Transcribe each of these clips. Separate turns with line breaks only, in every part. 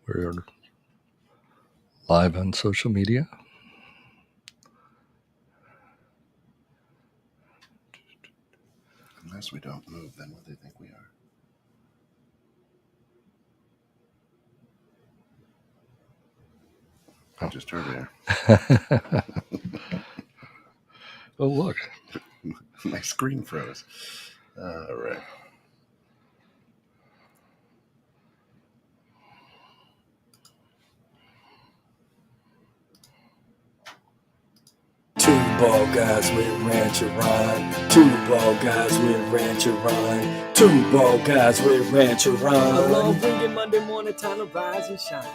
We're live on social media.
Unless we don't move, then what do they think we are? I just heard there.
Oh, look.
My screen froze. All right.
Two ball guys with Rancher Ron. Two ball guys with Rancher Ron. Two ball guys with Rancher Ron. A long winded Monday morning, time to rise and shine.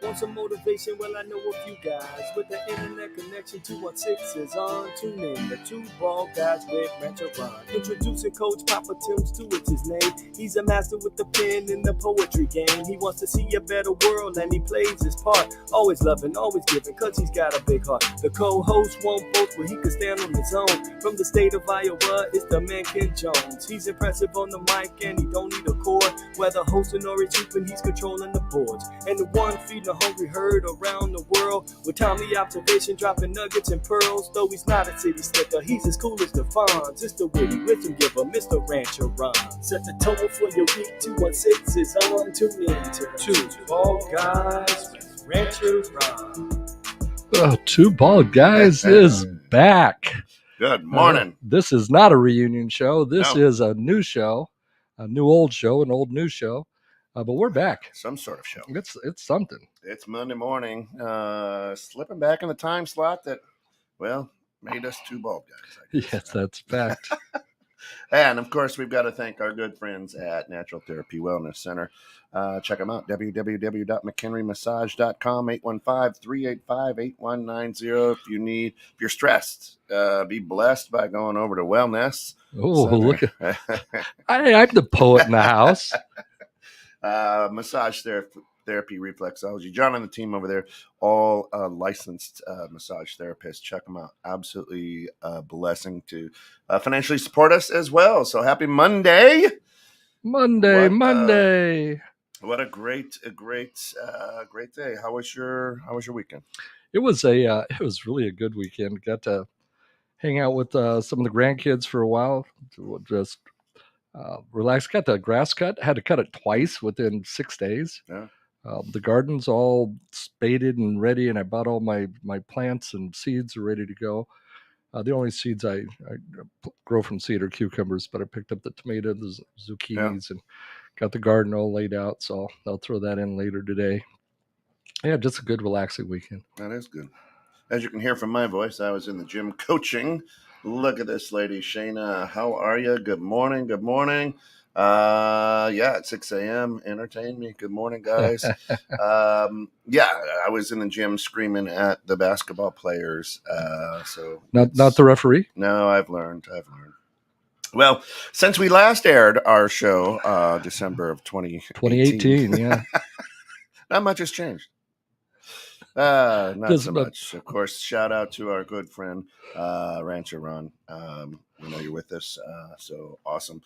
Want some motivation? Well, I know a few guys with the internet connection. 216 is on. Tune in. The Two Ball Guys with Rancher Ron. Introducing Coach Papa Tim Stewart's his name. He's a master with the pen in the poetry game. He wants to see a better world and he plays his part. Always loving, always giving, cause he's got a big heart. The co-host won't boast, but he could stand on his own. From the state of Iowa, it's the man Ken Jones. He's impressive on the mic and he don't need a cord. Whether hosting or he's hooping, he's controlling the boards. And the one feeding the hungry herd around the world with timely observation, dropping nuggets and pearls. Though he's not a city slicker, he's as cool as the Fonz. It's the witty wisdom giver, Mr. Rancher Ron. Set the tone for your week. 216 is on. Tune in to Two Ball Guys with Rancher Ron.
Oh, Two Ball Guys is back.
Good morning.
This is not a reunion show. This
No.
is a new show, a new old show, an old new show. But we're back.
Some sort of show.
It's something.
It's Monday morning. Slipping back in the time slot that, well, made us two bald guys. I guess.
Yes, that's fact.
And, of course, we've got to thank our good friends at Natural Therapy Wellness Center. Check them out, www.mchenrymassage.com, 815-385-8190. If you're stressed, be blessed by going over to Wellness.
Oh, look at I'm the poet in the house.
Massage therapy, reflexology. John and the team over there, all licensed massage therapists. Check them out. Absolutely a blessing to financially support us as well. So happy Monday.
Monday.
What a great day. How was your weekend?
It was really a good weekend. Got to hang out with some of the grandkids for a while. Just relax. Got the grass cut. Had to cut it twice within 6 days.
Yeah.
The garden's all spaded and ready, and I bought all my plants and seeds are ready to go. The only seeds I grow from seed are cucumbers, but I picked up the tomatoes, zucchinis, and got the garden all laid out. So I'll throw that in later today. Yeah, just a good, relaxing weekend.
That is good. As you can hear from my voice, I was in the gym coaching. Look at this lady, Shayna. How are you? Good morning. Good morning. At 6 a.m. Entertain me. Good morning, guys. I was in the gym screaming at the basketball players. So
not the referee.
No, I've learned. Well, since we last aired our show, December of 2018,
yeah,
not much has changed. Not so
but-
much. Of course, shout out to our good friend, Rancher Ron. We know you're with us, so awesome.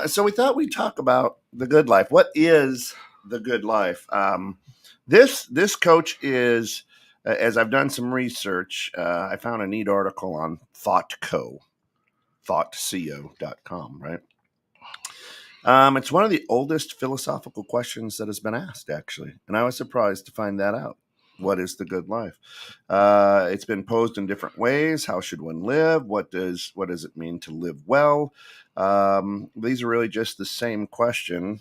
So we thought we'd talk about the good life. What is the good life? This coach is, as I've done some research, I found a neat article on thoughtco.com, right? It's one of the oldest philosophical questions that has been asked, actually, and I was surprised to find that out. What is the good life? It's been posed in different ways. How should one live? What does it mean to live well? These are really just the same question.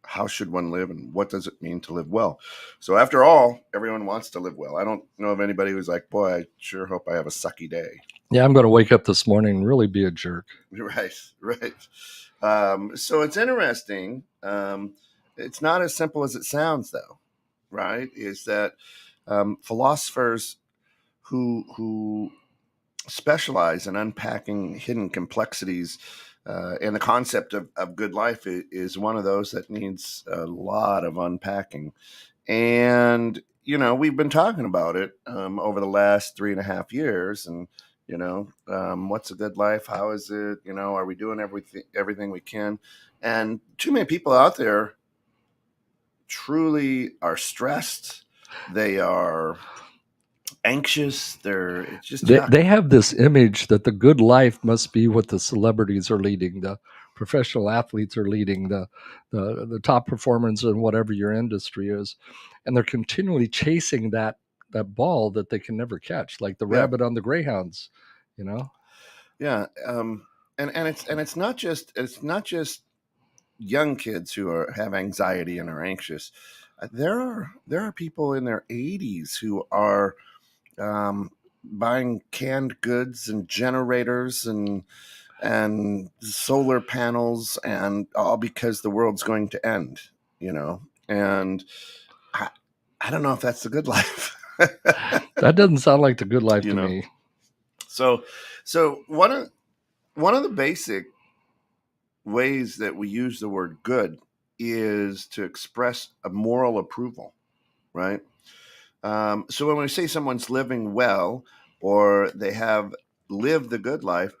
How should one live, and what does it mean to live well? So after all, everyone wants to live well. I don't know of anybody who's like, boy, I sure hope I have a sucky day.
Yeah, I'm going to wake up this morning and really be a jerk.
Right. So it's interesting. It's not as simple as it sounds, though. Right, is that philosophers who specialize in unpacking hidden complexities and the concept of good life is one of those that needs a lot of unpacking. And, we've been talking about it over the last 3.5 years. And, what's a good life? How is it? Are we doing everything we can? And too many people out there truly are stressed. They are anxious. It's just yuck.
They have this image that the good life must be what the celebrities are leading, the professional athletes are leading, the top performers in whatever your industry is, and they're continually chasing that ball that they can never catch, like the
Yeah.
rabbit on the greyhounds, you know.
Yeah, and it's not just young kids who have anxiety and are anxious. There are people in their 80s who are buying canned goods and generators and solar panels, and all because the world's going to end. And I don't know if that's the good life.
That doesn't sound like the good life to me.
So one of the basic ways that we use the word good is to express a moral approval, right? So when we say someone's living well or they have lived the good life,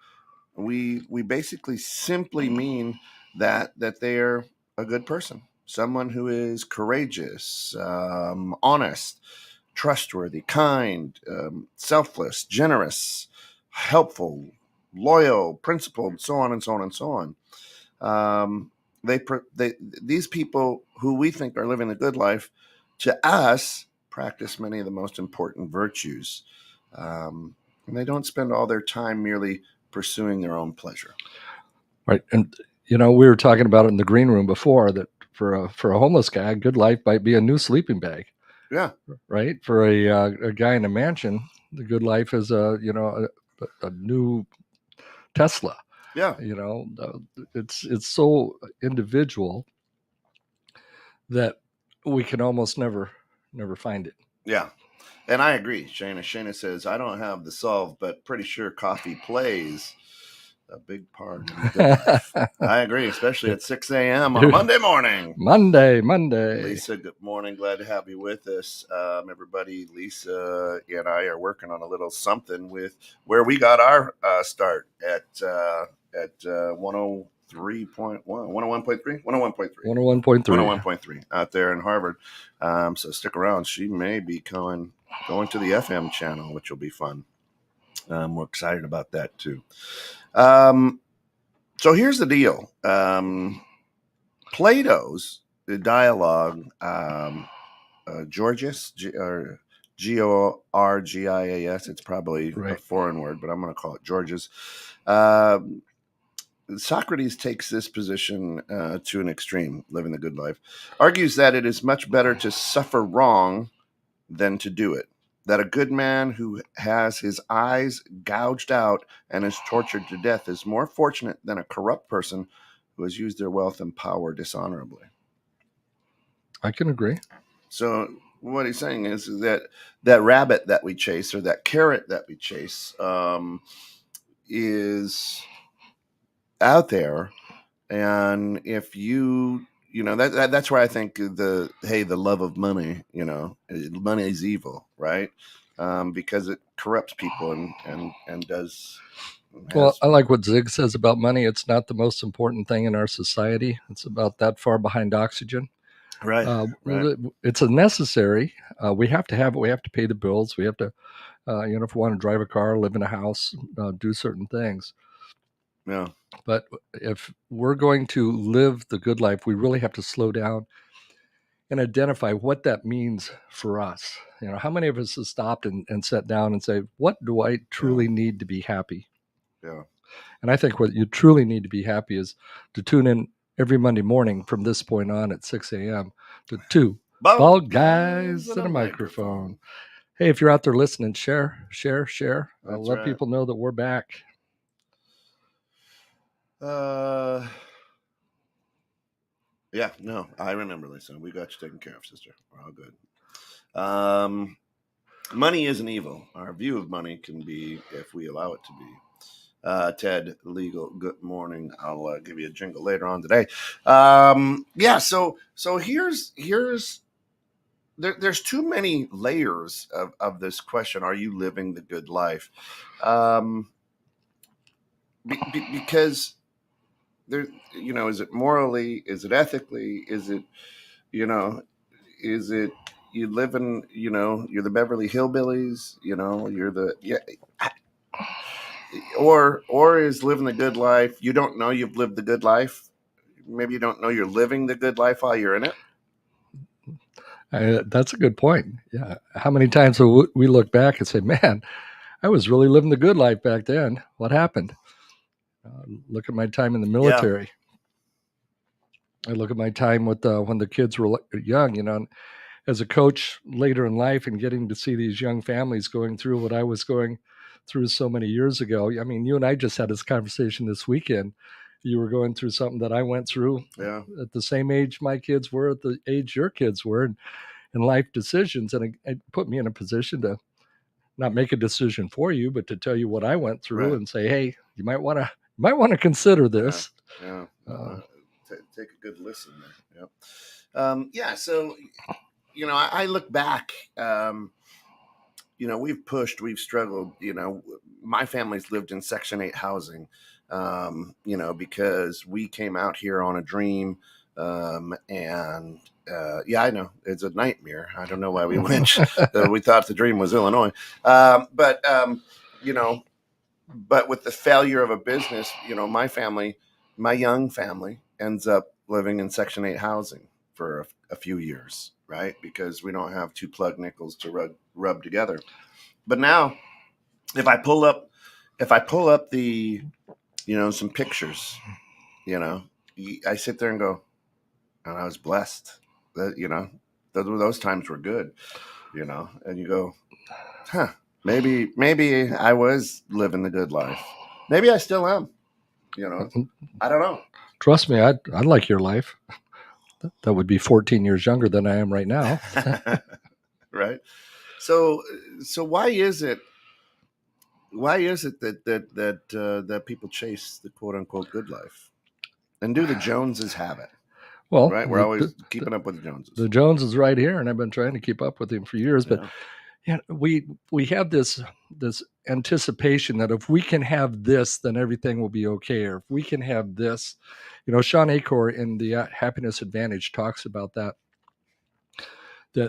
we basically simply mean that they're a good person, someone who is courageous, honest, trustworthy, kind, selfless, generous, helpful, loyal, principled, so on and so on and so on. These people who we think are living a good life, to us, practice many of the most important virtues, and they don't spend all their time merely pursuing their own pleasure.
Right, and we were talking about it in the green room before that for a homeless guy, a good life might be a new sleeping bag.
Yeah.
Right. For a guy in a mansion, the good life is a new Tesla.
Yeah.
It's so individual that we can almost never find it.
Yeah. And I agree. Shayna says, I don't have the solve, but pretty sure coffee plays a big part in the good life. I agree, especially at 6 a.m. on a Monday morning.
Monday.
Lisa, good morning. Glad to have you with us. Everybody, Lisa and I are working on a little something with where we got our start at 103.1, 101.3, 101.3, 101.3 out there in Harvard. So stick around. She may be going to the FM channel, which will be fun. We're excited about that too. So here's the deal. Plato's dialogue, Gorgias, Gorgias. It's probably a foreign word, but I'm going to call it Gorgias. Socrates takes this position to an extreme, living the good life, argues that it is much better to suffer wrong than to do it, that a good man who has his eyes gouged out and is tortured to death is more fortunate than a corrupt person who has used their wealth and power dishonorably.
I can agree.
So what he's saying is that rabbit that we chase, or that carrot that we chase, is out there, and if that's where I think the love of money, money is evil, right? Because it corrupts people and does.
Well, I like what Zig says about money. It's not the most important thing in our society. It's about that far behind oxygen.
Right.
It's a necessary. We have to have it. We have to pay the bills. We have to, if we want to drive a car, live in a house, do certain things.
Yeah.
But if we're going to live the good life, we really have to slow down and identify what that means for us. How many of us have stopped and sat down and say, what do I truly need to be happy?
Yeah.
And I think what you truly need to be happy is to tune in every Monday morning from this point on at 6 a.m. to Two Bald Guys and a Microphone. Hey, if you're out there listening, share. Let people know that we're back.
Yeah, no, I remember, Lisa. We got you taken care of, sister. We're all good. Money isn't evil. Our view of money can be, if we allow it to be. Ted Legal, good morning. I'll give you a jingle later on today. So here's there's too many layers of this question. Are you living the good life? Because there, is it morally? Is it ethically? Is it, is it you live in, you're the Beverly Hillbillies, you're the, yeah, or is living the good life, you don't know you've lived the good life. Maybe you don't know you're living the good life while you're in it.
That's a good point. Yeah. How many times will we look back and say, man, I was really living the good life back then. What happened? Look at my time in the military. I look at my time with when the kids were young, as a coach later in life and getting to see these young families going through what I was going through so many years ago. I mean, you and I just had this conversation this weekend. You were going through something that I went through at the same age my kids were, at the age your kids were, and life decisions. And it put me in a position to not make a decision for you, but to tell you what I went through and say, hey, you might want to consider this.
Take a good listen there. So, I look back, we've struggled, my family's lived in Section 8 housing, because we came out here on a dream. I know it's a nightmare. I don't know why we went. We thought the dream was Illinois. But with the failure of a business, my young family ends up living in Section 8 housing for a few years, right? Because we don't have two plug nickels to rub together. But now, if I pull up the, some pictures, I sit there and go, and I was blessed that, those times were good, and you go, maybe I was living the good life. Maybe I still am, I don't know.
Trust me, I'd like your life. That would be 14 years younger than I am right now.
Right. So why is it that people chase the quote unquote good life? And do the Joneses have it?
Well,
right. We're always keeping up with the Joneses.
The Joneses right here, and I've been trying to keep up with him for years. But we have this anticipation that if we can have this, then everything will be okay. Or if we can have this, Sean Achor in the Happiness Advantage talks about that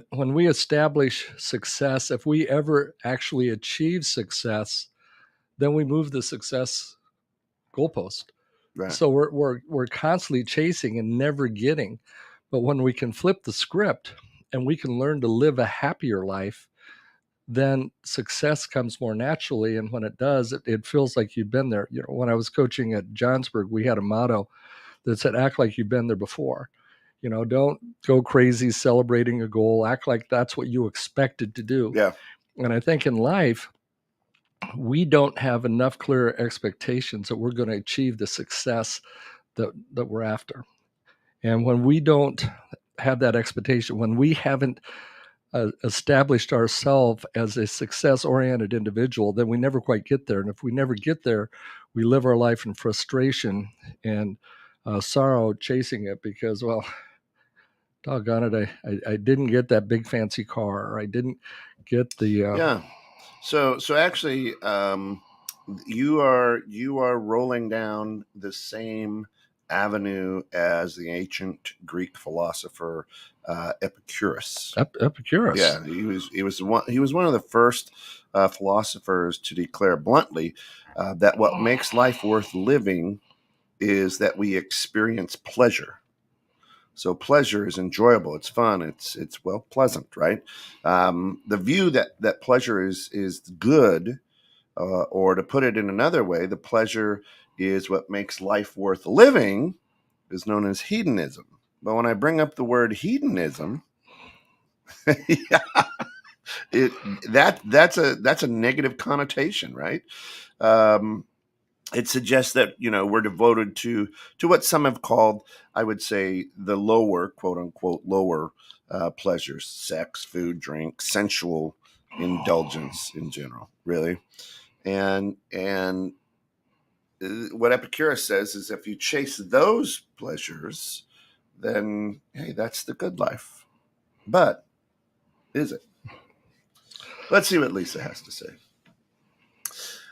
when we establish success, if we ever actually achieve success, then we move the success goalpost. Right. So we're constantly chasing and never getting. But when we can flip the script and we can learn to live a happier life, then success comes more naturally. And when it does, it feels like you've been there. When I was coaching at Johnsburg, we had a motto that said, act like you've been there before. Don't go crazy celebrating a goal. Act like that's what you expected to do.
Yeah.
And I think in life, we don't have enough clear expectations that we're going to achieve the success that we're after. And when we don't have that expectation, when we haven't established ourselves as a success-oriented individual, then we never quite get there. And if we never get there, we live our life in frustration and sorrow chasing it because, well, doggone it, I didn't get that big fancy car, or I didn't get the...
So actually, you are rolling down the same avenue as the ancient Greek philosopher Epicurus.
Epicurus.
Yeah, he was one of the first philosophers to declare bluntly that what makes life worth living is that we experience pleasure. So pleasure is enjoyable. It's fun. It's pleasant, right? The view that pleasure is good, or to put it in another way, the pleasure is what makes life worth living, is known as hedonism. But when I bring up the word hedonism, that's a negative connotation, right? It suggests that, we're devoted to what some have called, I would say, the lower, quote unquote, lower pleasures: sex, food, drink, sensual indulgence in general, really. And what Epicurus says is, if you chase those pleasures, then, hey, that's the good life. But is it? Let's see what Lisa has to say.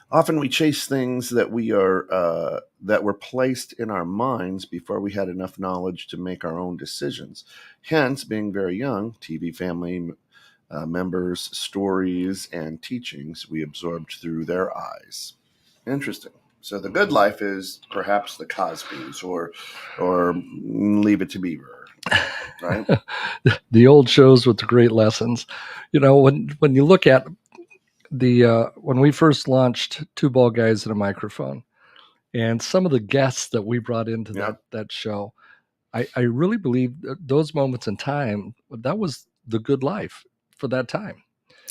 Often we chase things that that were placed in our minds before we had enough knowledge to make our own decisions. Hence, being very young, TV family members, stories, and teachings we absorbed through their eyes. Interesting. So the good life is perhaps the Cosbys or Leave It to Beaver, right?
The old shows with the great lessons. When you look at when we first launched Two Ball Guys and a Microphone, and some of the guests that we brought into
Yeah.
that show, I really believe those moments in time, that was the good life for that time.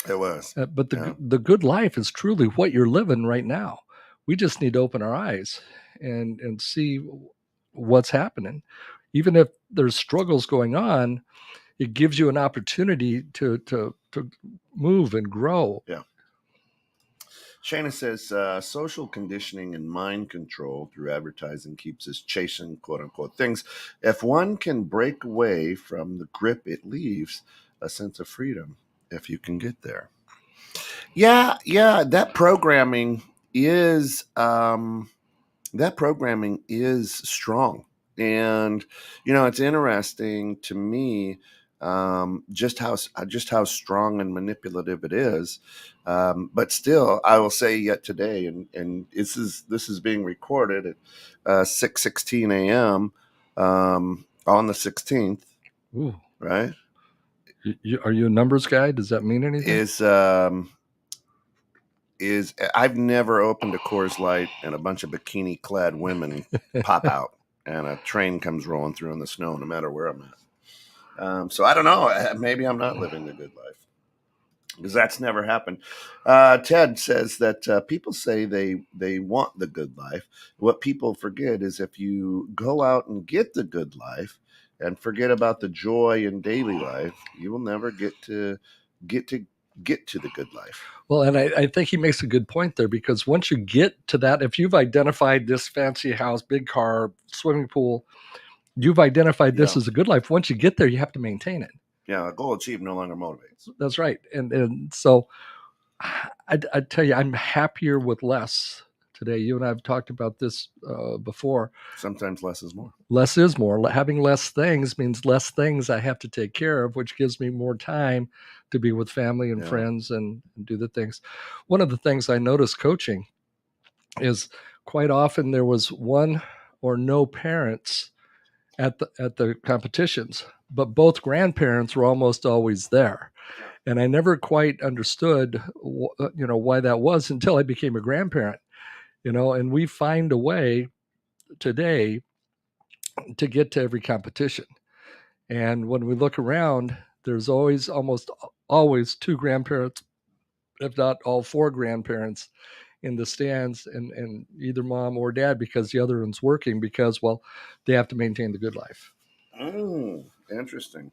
It was.
But
Yeah.
the good life is truly what you're living right now. We just need to open our eyes and see what's happening. Even if there's struggles going on, it gives you an opportunity to move and grow.
Yeah. Shana says social conditioning and mind control through advertising keeps us chasing quote unquote things. If one can break away from the grip it leaves, a sense of freedom, if you can get there. Yeah, that programming is strong. And it's interesting to me just how strong and manipulative it is. But still, I will say yet today, and this is being recorded at 6:16 a.m. On the 16th,
Ooh.
right?
Are you a numbers guy? Does that mean anything?
Is I've never opened a Coors Light and a bunch of bikini clad women pop out and a train comes rolling through in the snow, no matter where I'm at. So I don't know. Maybe I'm not living the good life because that's never happened. Ted says that people say they want the good life. What people forget is if you go out and get the good life and forget about the joy in daily life, you will never get to the good life.
Well, and I think he makes a good point there, because once you get to that, if you've identified this fancy house, big car, swimming pool, you've identified this as a good life. Once you get there, you have to maintain it.
Yeah, a goal achieved no longer motivates.
That's right. And so I tell you, I'm happier with less today. You and I have talked about this before.
Sometimes less is more.
Less is more. Having less things means less things I have to take care of, which gives me more time to be with family and friends and do the things. One of the things I noticed coaching is quite often there was one or no parents at the competitions, but both grandparents were almost always there. And I never quite understood, why that was until I became a grandparent, and we find a way today to get to every competition. And when we look around, there's almost always two grandparents, if not all four grandparents, in the stands, and either mom or dad, because the other one's working, because, well, they have to maintain the good life.
Interesting.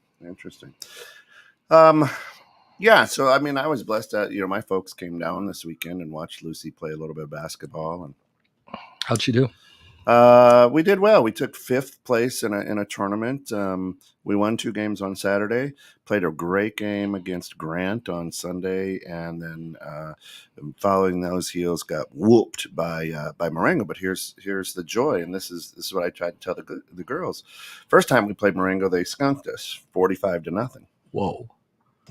Yeah, so I mean, I was blessed that my folks came down this weekend and watched Lucy play a little bit of basketball. And
how'd she do?
We did well. We took 5th place in a tournament. We won 2 games on Saturday, played a great game against Grant on Sunday, and then following those heels got whooped by Marengo. But here's the joy, and this is what I tried to tell the girls. First time we played Marengo, they skunked us 45-0.
Whoa.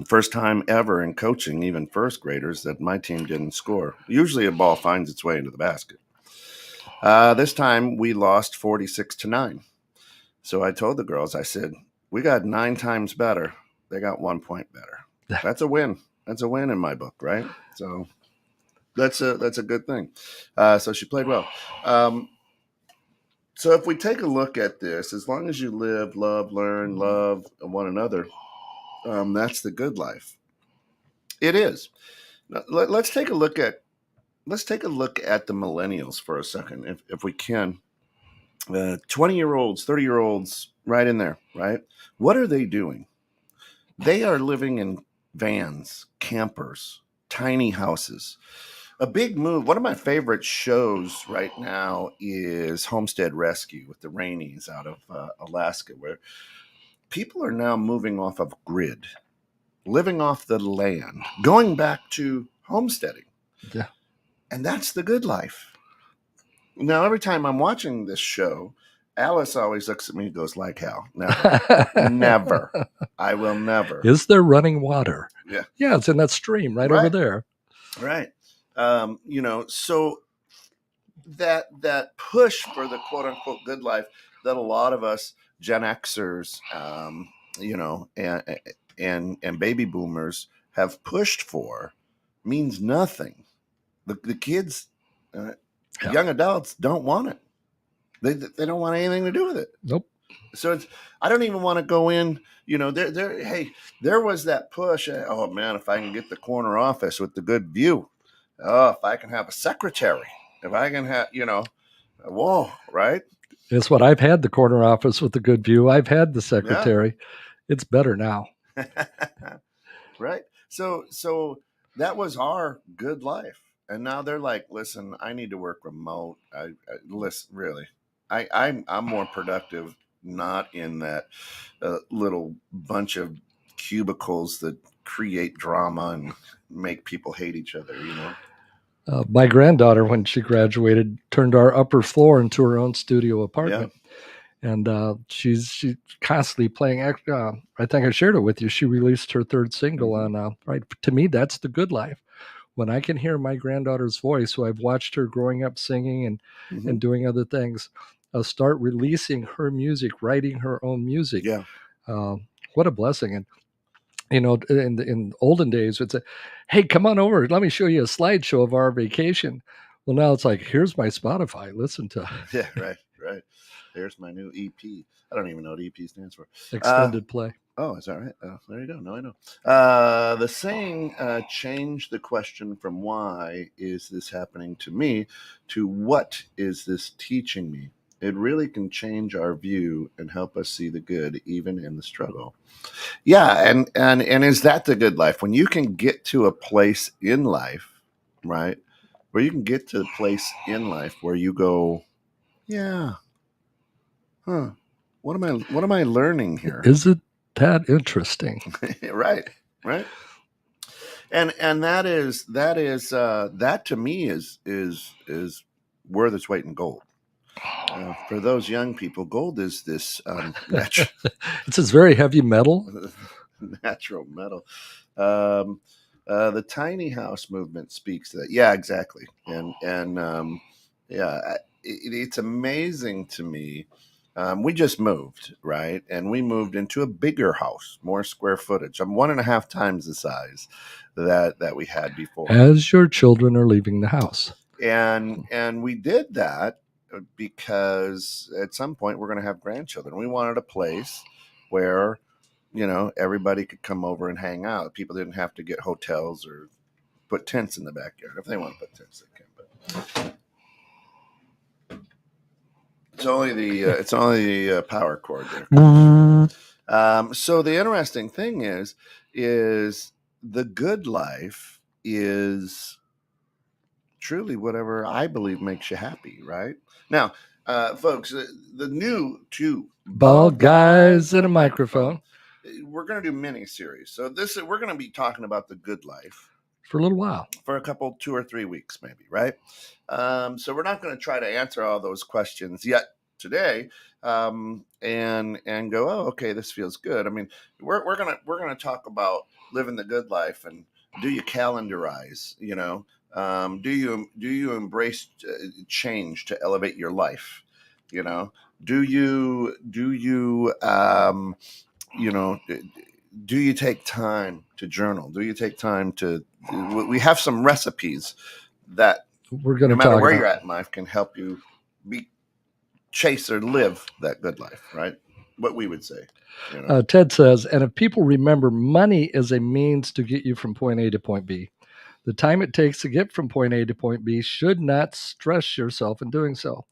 First time ever in coaching, even first graders, that my team didn't score. Usually a ball finds its way into the basket. This time we lost 46-9. So I told the girls, I said, we got 9 times better. They got 1 point better. That's a win. That's a win in my book, right? So that's a good thing. So she played well. So if we take a look at this, as long as you live, love, learn, love one another, that's the good life. It is. Now, let's take a look at the millennials for a second, if we can. 20-year-olds, 30-year-olds, right in there, right? What are they doing? They are living in vans, campers, tiny houses. A big move. One of my favorite shows right now is Homestead Rescue with the Rainies out of Alaska, where people are now moving off of grid, living off the land, going back to homesteading.
Yeah.
And that's the good life. Now, every time I'm watching this show, Alice always looks at me and goes, like hell. Never. Never. I will never.
Is there running water?
Yeah.
Yeah, it's in that stream right over there.
Right. So that push for the quote unquote good life that a lot of us Gen Xers, and baby boomers have pushed for means nothing. The kids, young adults don't want it. They don't want anything to do with it.
Nope.
So I don't even want to go in. There was that push. Oh man, if I can get the corner office with the good view, if I can have a secretary, if I can have, whoa, right?
It's what I've had, the corner office with the good view. I've had the secretary. Yeah. It's better now.
Right. So that was our good life. And now they're like, listen, I need to work remote. Listen, really, I'm more productive not in that little bunch of cubicles that create drama and make people hate each other,
My granddaughter, when she graduated, turned our upper floor into her own studio apartment. Yeah. And she's constantly playing. I think I shared it with you. She released her third single on, right. To me, that's the good life. When I can hear my granddaughter's voice, who I've watched her growing up singing and doing other things, start releasing her music, writing her own music.
Yeah.
What a blessing. And, in olden days, it's hey, come on over. Let me show you a slideshow of our vacation. Well, now it's like, here's my Spotify. Listen to.
Yeah, right. There's my new EP. I don't even know what EP stands for.
Extended play.
Oh, is that right? Oh, there you go. No, I know. The saying changed the question from why is this happening to me to what is this teaching me? It really can change our view and help us see the good even in the struggle. Yeah, and is that the good life? When you can get to a place in life, right, where you can get to the place in life where you go, yeah, what am I learning here?
Is it that interesting?
Right. And that to me is worth its weight in gold. For those young people, gold is this
it's this very heavy metal.
Natural metal. The tiny house movement speaks to that. Yeah, exactly. And it's amazing to me. We just moved, right? And we moved into a bigger house, more square footage. I'm 1.5 times the size that we had before.
As your children are leaving the house.
And we did that because at some point we're going to have grandchildren. We wanted a place where, everybody could come over and hang out. People didn't have to get hotels or put tents in the backyard. If they want to put tents, they can. But it's only the power cord there. So the interesting thing is the good life is truly whatever I believe makes you happy, right? Now, folks, the new two
bald guys and a microphone.
We're going to do mini series. So we're going to be talking about the good life
for a little while,
for a couple, 2 or 3 weeks, maybe, right? So we're not going to try to answer all those questions yet today, and go, oh, okay, this feels good. I mean, we're gonna talk about living the good life, and do you calendarize? Do you embrace change to elevate your life? Do you take time to journal? Do you take time to? We have some recipes that
we're going to,
no matter where you're at in life, can help you chase or live that good life, right? What we would say.
Ted says, and if people remember, money is a means to get you from point A to point B. The time it takes to get from point A to point B should not stress yourself in doing so.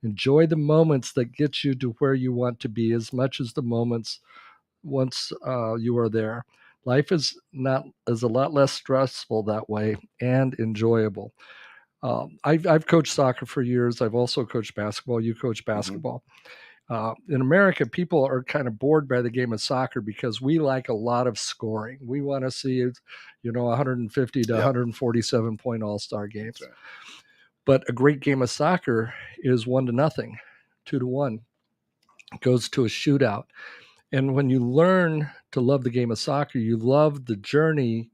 Enjoy the moments that get you to where you want to be as much as the moments once you are there. Life is a lot less stressful that way and enjoyable. I've coached soccer for years. I've also coached basketball. You coach basketball. In America, people are kind of bored by the game of soccer because we like a lot of scoring. We want to see, 150 to
Yep.
147 point all-star games.
That's right.
But a great game of soccer is 1-0, 2-1. It goes to a shootout. And when you learn to love the game of soccer, you love the journey,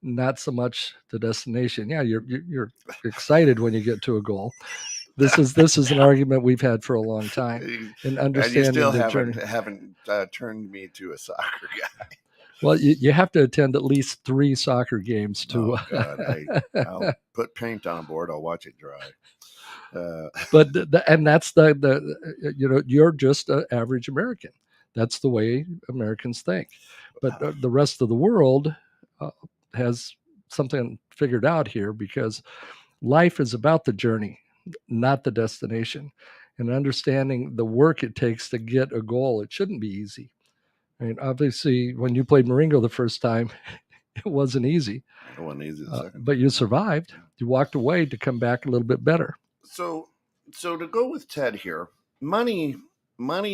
not so much the destination. Yeah, you're excited when you get to a goal. This is an argument we've had for a long time. In
And you
understanding
still
the
haven't
journey.
turned me to a soccer guy.
Well, you have to attend at least 3 soccer games to.
Oh God, I'll put paint on board. I'll watch it dry.
But and that's the you're just an average American. That's the way Americans think. But the rest of the world has something figured out here, because life is about the journey, not the destination. And understanding the work it takes to get a goal, it shouldn't be easy. I mean, obviously, when you played Marengo the first time, it wasn't easy.
It wasn't easy the second
but
time.
you survived. You walked away to come back a little bit better.
So to go with Ted here, money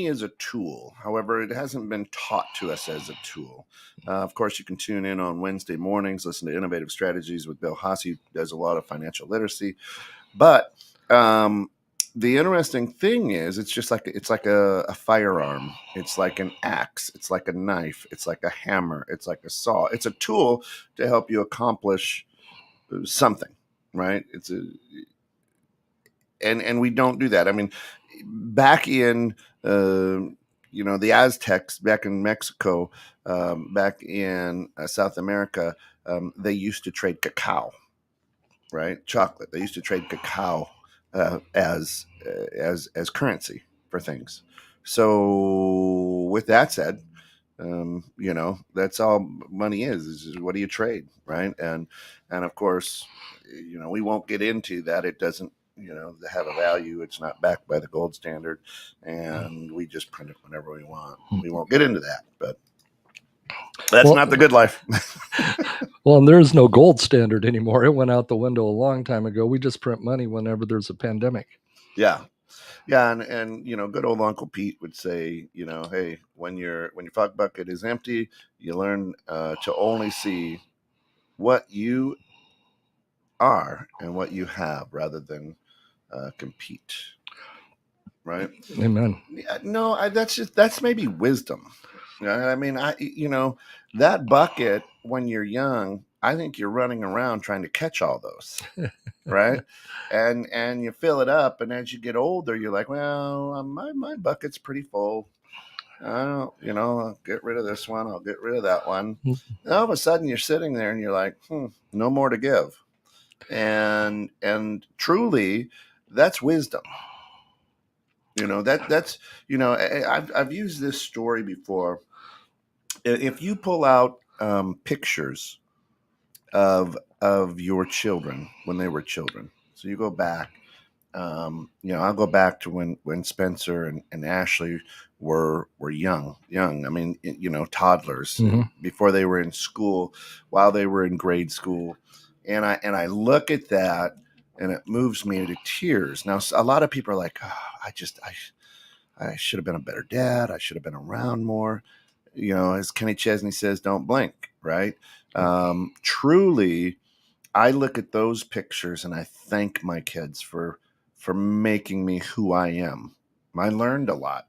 is a tool. However, it hasn't been taught to us as a tool. Of course, you can tune in on Wednesday mornings, listen to Innovative Strategies with Bill Haase, who does a lot of financial literacy. But the interesting thing is, it's like a firearm. It's like an axe. It's like a knife. It's like a hammer. It's like a saw. It's a tool to help you accomplish something, right? And we don't do that. I mean, back in the Aztecs, back in Mexico, back in South America, they used to trade cacao, right? Chocolate. They used to trade cacao as currency for things. So with that said, that's all money is what do you trade, right? And of course, we won't get into that. It doesn't have a value. It's not backed by the gold standard, and we just print it whenever we want. We won't get into that, but that's not the good life.
Well, and there is no gold standard anymore. It went out the window a long time ago. We just print money whenever there's a pandemic.
Yeah, and good old Uncle Pete would say, hey, when your fuck bucket is empty, you learn to only see what you are and what you have, rather than compete. Right?
Amen.
Yeah, no, that's maybe wisdom. I mean, that bucket when you're young, I think you're running around trying to catch all those, right? And you fill it up, and as you get older, you're like, well, my bucket's pretty full. I don't, I'll get rid of this one. I'll get rid of that one. And all of a sudden, you're sitting there, and you're like, no more to give. And truly, that's wisdom. That's I've used this story before. If you pull out pictures of your children when they were children, so you go back, I'll go back to when Spencer and Ashley were young. I mean, toddlers, before they were in school, while they were in grade school, and I look at that, and it moves me to tears. Now, a lot of people are like, oh, I should have been a better dad. I should have been around more. As Kenny Chesney says, don't blink, right? Truly, I look at those pictures and I thank my kids for making me who I am. I learned a lot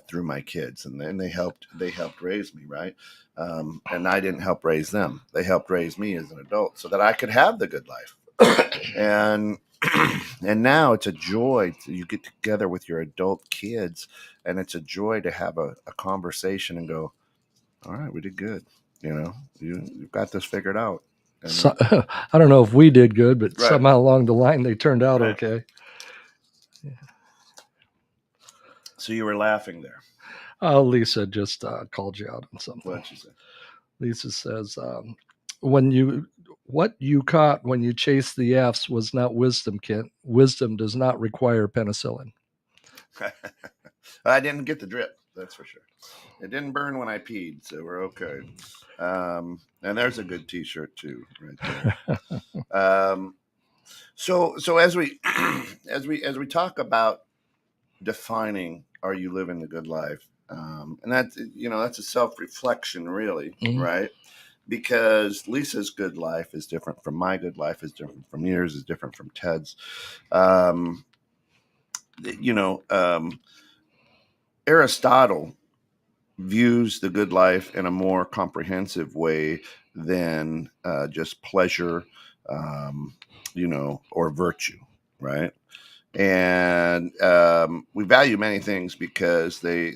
through my kids, and then they helped raise me, right? And I didn't help raise them. They helped raise me as an adult so that I could have the good life. And now it's a joy you get together with your adult kids, and it's a joy to have a conversation and go, all right, we did good. You've got this figured out. And,
so, I don't know if we did good, but somehow along the line they turned out okay.
Yeah. So you were laughing there.
Lisa just called you out on something.
What'd she say?
Lisa says, what you caught when you chased the Fs was not wisdom, Kent. Wisdom does not require penicillin.
I didn't get the drip, that's for sure. It didn't burn when I peed, so we're okay. And there's a good T-shirt too, right there. So as we talk about defining, are you living the good life? And that's, that's a self-reflection, really,
Mhm.
right? Because Lisa's good life is different from my good life, is different from yours, is different from Ted's. Um, you know, Aristotle views the good life in a more comprehensive way than just pleasure, or virtue, right? And we value many things because they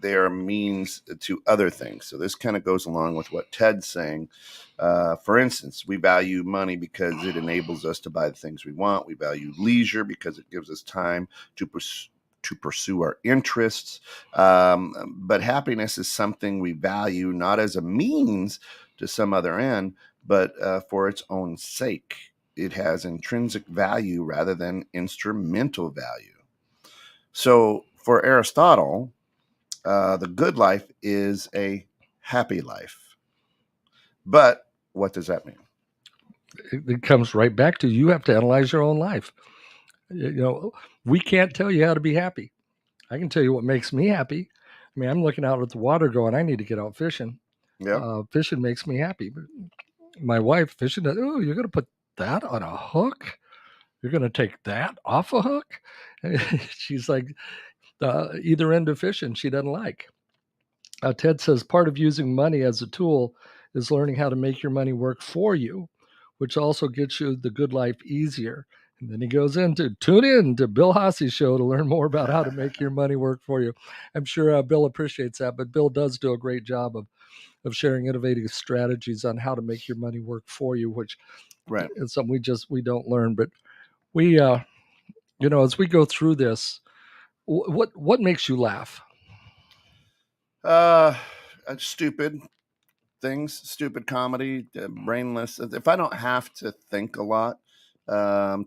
are means to other things. So this kind of goes along with what Ted's saying. For instance, we value money because it enables us to buy the things we want. We value leisure because it gives us time to pursue our interests. But happiness is something we value not as a means to some other end, but for its own sake. It has intrinsic value rather than instrumental value. So for Aristotle, the good life is a happy life. But what does that mean?
It comes right back to you have to analyze your own life. We can't tell you how to be happy. I can tell you what makes me happy. I mean, I'm looking out at the water going, I need to get out fishing.
Yeah.
Fishing makes me happy. But my wife fishing, oh, you're going to put that on a hook? You're going to take that off a hook? She's like, either end of fishing she doesn't like. Ted says part of using money as a tool is learning how to make your money work for you, which also gets you the good life easier. And then he goes into tune in to Bill Hosse's show to learn more about how to make your money work for you. I'm sure Bill appreciates that, but Bill does do a great job of sharing innovative strategies on how to make your money work for you, which
Right.
is something we don't learn. But we, as we go through this, what makes you laugh?
Uh, Stupid things, stupid comedy, brainless. If I don't have to think a lot,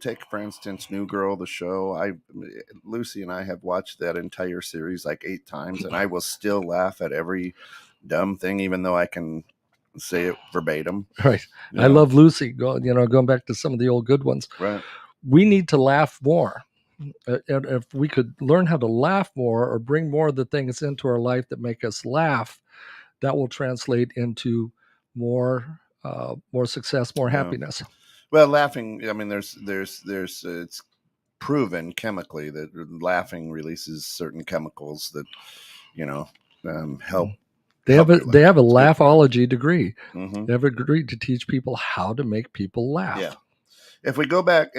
take for instance New Girl, the show. Lucy and I have watched that entire series like 8 times, and I will still laugh at every dumb thing, even though I can say it verbatim.
Right. I love Lucy. Going back to some of the old good ones.
Right.
We need to laugh more. And if we could learn how to laugh more or bring more of the things into our life that make us laugh, that will translate into more success, more
Yeah.
happiness.
Well, laughing. I mean, there's it's proven chemically that laughing releases certain chemicals that help.
They have a laughology degree.
Mm-hmm.
They have a degree to teach people how to make people laugh.
Yeah. If we go back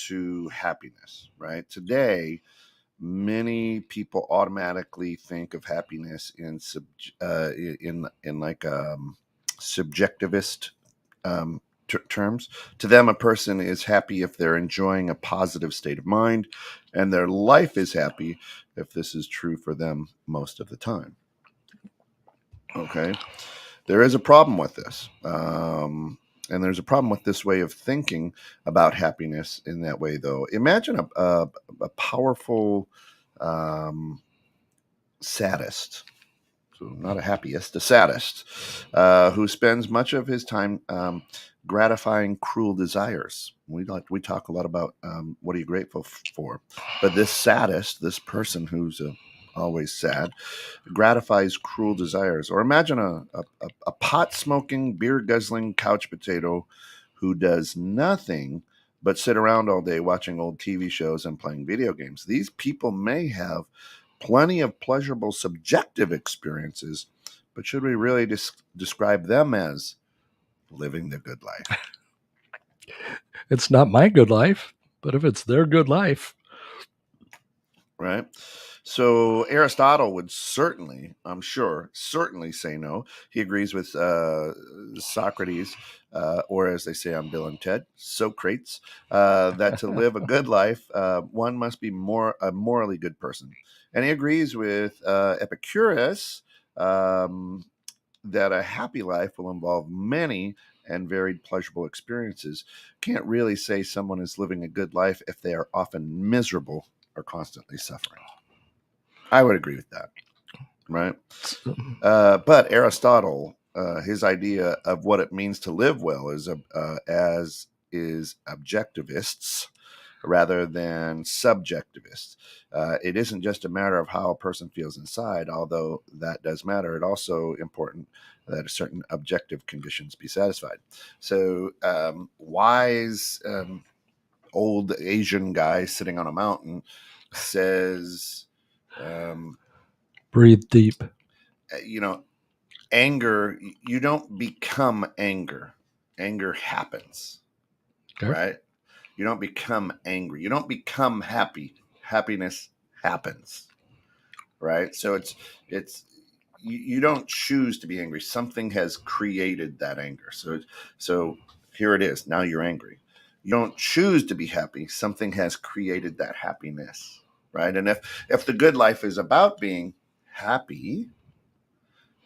to happiness, right? Today, many people automatically think of happiness in like subjectivist terms. To them, a person is happy if they're enjoying a positive state of mind, and their life is happy if this is true for them most of the time. Okay, there is a problem with this. And there's a problem with this way of thinking about happiness in that way, though. Imagine a powerful sadist, so not a happiest, a sadist, who spends much of his time gratifying cruel desires. We talk a lot about what are you grateful for, but this sadist, this person who's always sad, gratifies cruel desires. Or imagine a pot smoking, beer guzzling couch potato who does nothing but sit around all day watching old TV shows and playing video games. These people may have plenty of pleasurable subjective experiences, but should we really describe them as living the good life?
It's not my good life, but if it's their good life,
right? So Aristotle would certainly, I'm sure, say no. He agrees with Socrates, or as they say on Bill and Ted, Socrates, that to live a good life, one must be a morally good person. And he agrees with Epicurus that a happy life will involve many and varied pleasurable experiences. Can't really say someone is living a good life if they are often miserable or constantly suffering. I would agree with that, right? But Aristotle, his idea of what it means to live well is objectivists. rather than subjectivist. It isn't just a matter of how a person feels inside, although that does matter. It's also important that certain objective conditions be satisfied. So wise old Asian guy sitting on a mountain says,
Breathe deep.
Anger, you don't become anger. Anger happens,
Okay.
right? You don't become angry. You don't become happy. Happiness happens, right? So it's you don't choose to be angry. Something has created that anger. So here it is. Now you're angry. You don't choose to be happy. Something has created that happiness, right? And if the good life is about being happy,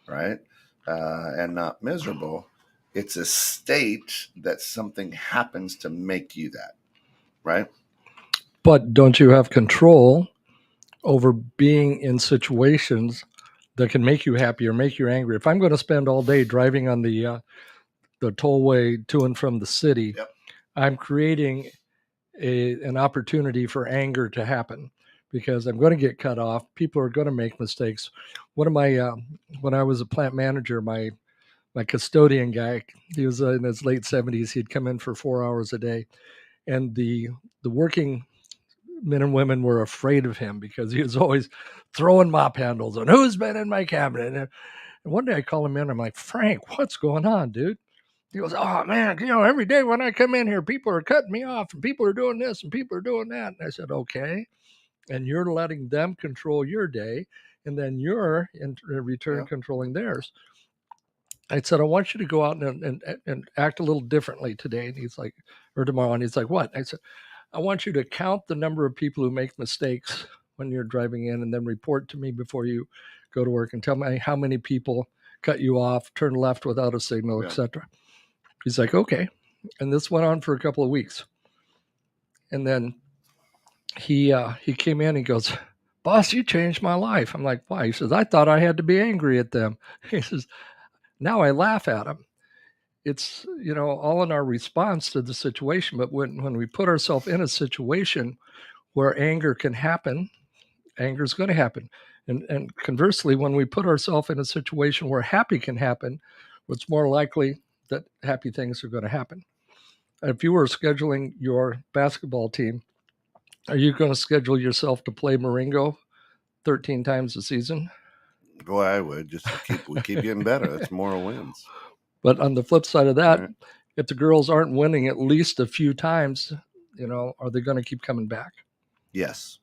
right, and not miserable, it's a state that something happens to make you that, right?
But don't you have control over being in situations that can make you happy or make you angry? If I'm going to spend all day driving on the tollway to and from the city,
Yep.
I'm creating an opportunity for anger to happen because I'm going to get cut off. People are going to make mistakes. One of my when I was a plant manager, my custodian guy, he was in his late 70s. He'd come in for 4 hours a day, and the working men and women were afraid of him because he was always throwing mop handles and who's been in my cabinet. And one day I call him in. I'm like, Frank, what's going on, dude? He goes, oh man, every day when I come in here, people are cutting me off and people are doing this and people are doing that. And I said, okay. And you're letting them control your day. And then you're in return controlling theirs. I said, I want you to go out and act a little differently today. And he's like, or tomorrow. And he's like, what? I said, I want you to count the number of people who make mistakes when you're driving in and then report to me before you go to work and tell me how many people cut you off, turn left without a signal, etc. He's like, okay. And this went on for a couple of weeks. And then he came in, he goes, boss, you changed my life. I'm like, why? He says, I thought I had to be angry at them. He says, now I laugh at them. It's, all in our response to the situation. But when we put ourselves in a situation where anger can happen, anger is going to happen. And conversely, when we put ourselves in a situation where happy can happen, it's more likely that happy things are going to happen. If you were scheduling your basketball team, are you going to schedule yourself to play Marengo 13 times a season?
Boy, I would. Just we keep getting better. That's more wins.
But on the flip side of that, right, if the girls aren't winning at least a few times, are they going to keep coming back?
Yes.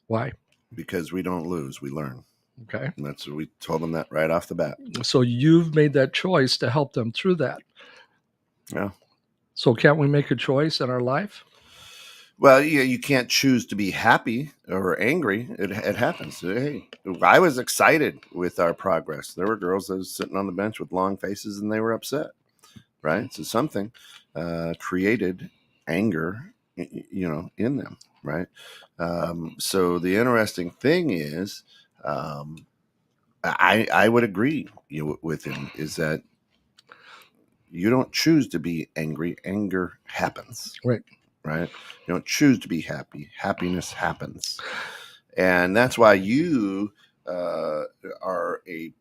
Why?
Because we don't lose, we learn.
Okay.
And that's what we told them that right off the bat.
So you've made that choice to help them through that.
Yeah.
So can't we make a choice in our life?
Well, yeah, you can't choose to be happy or angry. It happens. Hey, I was excited with our progress. There were girls that were sitting on the bench with long faces and they were upset, right? So something created anger, in them, right? So the interesting thing is, I would agree with him, is that you don't choose to be angry. Anger happens.
Right.
Right? You don't choose to be happy. Happiness happens. And that's why you are a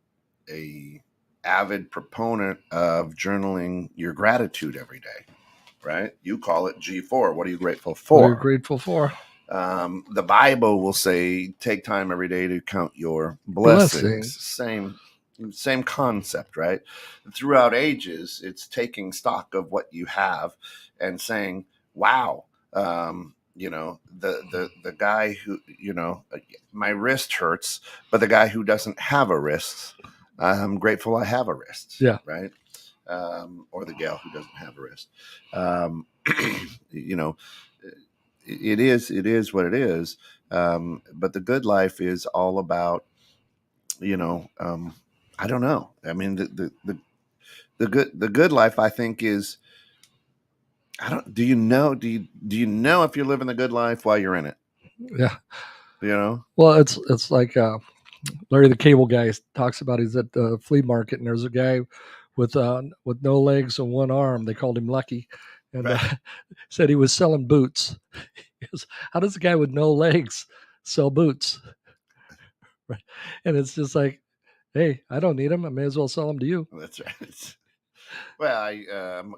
avid proponent of journaling your gratitude every day, right? You call it G4. What are you grateful for?
What are you grateful for?
The Bible will say, take time every day to count your blessings. Same concept, right? Throughout ages, it's taking stock of what you have and saying, wow, the guy who, my wrist hurts, but the guy who doesn't have a wrist, I'm grateful I have a wrist.
Yeah.
Right. Or the gal who doesn't have a wrist. It is what it is. But the good life is all about, I don't know. I mean, the good life, I think, is, do you know if you're living the good life while you're in it?
Yeah.
Well,
it's like Larry the Cable Guy talks about. He's at the flea market and there's a guy with no legs and one arm. They called him Lucky, and
right.
Said he was selling boots. is how does a guy with no legs sell boots? Right. And it's just like, hey, I don't need them. I may as well sell them to you.
That's right. Well,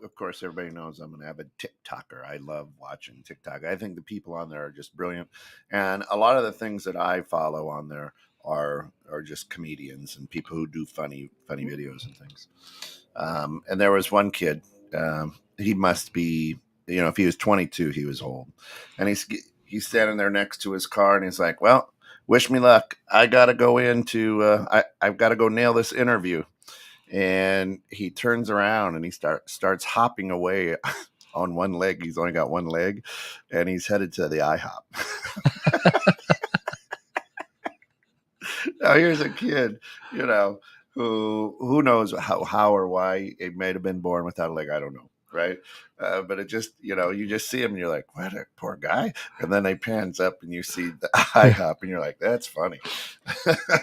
of course, everybody knows I'm an avid TikToker. I love watching TikTok. I think the people on there are just brilliant, and a lot of the things that I follow on there are just comedians and people who do funny videos and things. And there was one kid. He must be, if he was 22, he was old, and he's standing there next to his car, and he's like, "Well, wish me luck. I gotta go into. I've got to go nail this interview." And he turns around and he starts hopping away on one leg. He's only got one leg, and he's headed to the IHOP. Now here's a kid, who knows how or why it may have been born without a leg. I don't know, right? But it just, you just see him and you're like, what a poor guy. And then they pans up and you see the IHOP and you're like, that's funny.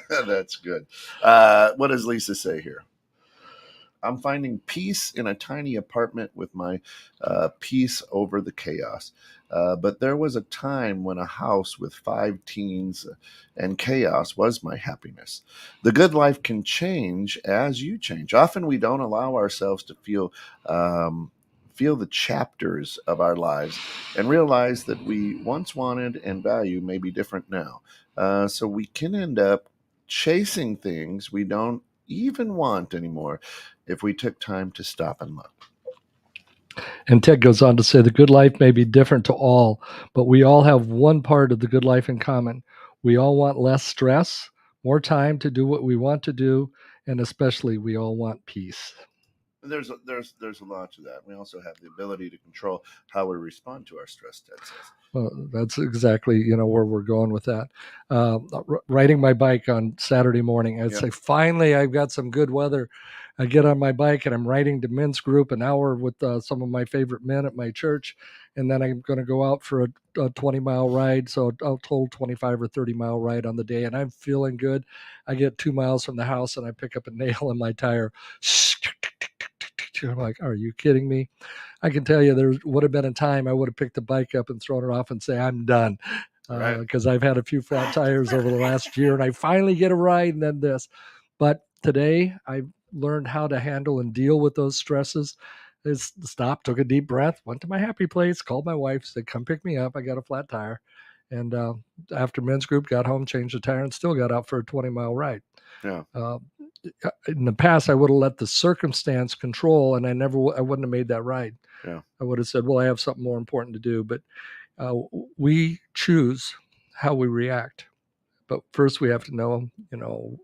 That's good. What does Lisa say here? I'm finding peace in a tiny apartment with my peace over the chaos. But there was a time when a house with 5 teens and chaos was my happiness. The good life can change as you change. Often we don't allow ourselves to feel the chapters of our lives and realize that we once wanted and value may be different now. So we can end up chasing things we don't even want anymore if we took time to stop and look.
And Ted goes on to say the good life may be different to all, but we all have one part of the good life in common. We all want less stress, more time to do what we want to do, and especially we all want peace.
There's a lot to that. We also have the ability to control how we respond to our stress, Ted says.
Well, that's exactly where we're going with that. Riding my bike on Saturday morning, I'd say finally I've got some good weather. I get on my bike and I'm riding to men's group an hour with some of my favorite men at my church, and then I'm going to go out for a 20-mile ride. So a total 25 or 30-mile ride on the day, and I'm feeling good. I get 2 miles from the house and I pick up a nail in my tire. I'm like, are you kidding me? I can tell you there would have been a time I would have picked the bike up and thrown it off and say, I'm done. Because I've had a few flat tires over the last year and I finally get a ride and then this. But today I've learned how to handle and deal with those stresses. Is stopped, took a deep breath, went to my happy place, called my wife, said, come pick me up. I got a flat tire. And after men's group, got home, changed the tire, and still got out for a 20-mile ride.
Yeah.
In the past, I would have let the circumstance control, and I wouldn't have made that ride.
Yeah.
I would have said, well, I have something more important to do. But we choose how we react. But first we have to know,